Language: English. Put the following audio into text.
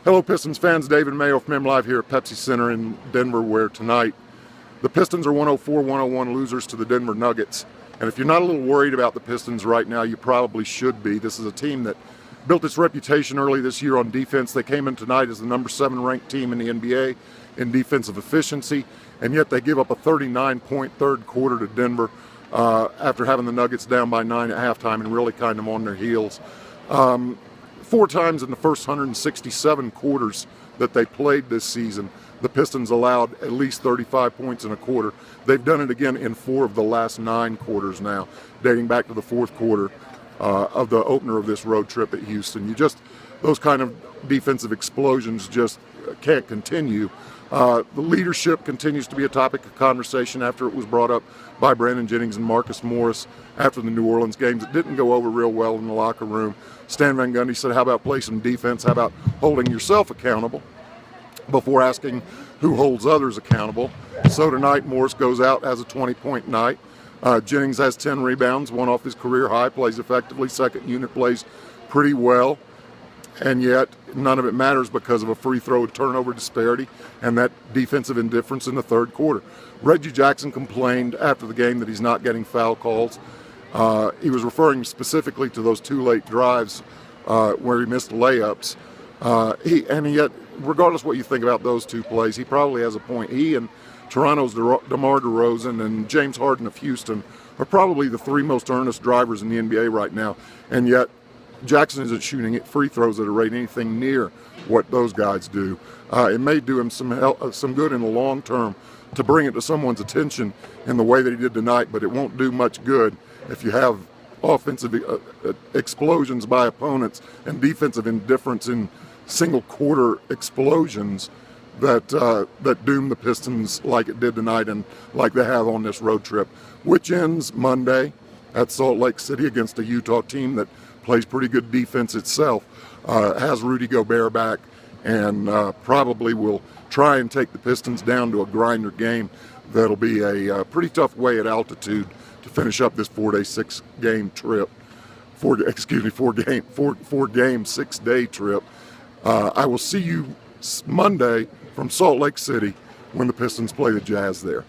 Hello Pistons fans, David Mayo from MLive here at Pepsi Center in Denver, where tonight the Pistons are 104-101 losers to the Denver Nuggets. And if you're not a little worried about the Pistons right now, you probably should be. This is a team that built its reputation early this year on defense. They came in tonight as the number 7 ranked team in the NBA in defensive efficiency, and yet they give up a 39-point third quarter to Denver after having the Nuggets down by 9 at halftime and really kind of on their heels. 4 times in the first 167 quarters that they played this season, the Pistons allowed at least 35 points in a quarter. They've done it again in 4 of the last 9 quarters now, dating back to the 4th quarter of the opener of this road trip at Houston. Those kind of defensive explosions just can't continue. The leadership continues to be a topic of conversation after it was brought up by Brandon Jennings and Marcus Morris after the New Orleans games. It didn't go over real well in the locker room. Stan Van Gundy said, how about play some defense? How about holding yourself accountable before asking who holds others accountable? So tonight, Morris goes out, has a 20-point night. Jennings has 10 rebounds, 1 off his career high, plays effectively. Second unit plays pretty well. And yet, none of it matters because of a free throw turnover disparity and that defensive indifference in the third quarter. Reggie Jackson complained after the game that he's not getting foul calls. He was referring specifically to those 2 late drives where he missed layups. Yet, regardless of what you think about those 2 plays, he probably has a point. He and Toronto's DeMar DeRozan and James Harden of Houston are probably the 3 most earnest drivers in the NBA right now. And yet, Jackson isn't shooting free throws at a rate anything near what those guys do. It may do him some good in the long term to bring it to someone's attention in the way that he did tonight, but it won't do much good if you have offensive explosions by opponents and defensive indifference in single quarter explosions that doom the Pistons like it did tonight and like they have on this road trip, which ends Monday at Salt Lake City against a Utah team that plays pretty good defense itself, has Rudy Gobert back, and probably will try and take the Pistons down to a grinder game that'll be a pretty tough way at altitude to finish up this 4-day, 6-game trip. 4-game, 6-day trip. I will see you Monday from Salt Lake City when the Pistons play the Jazz there.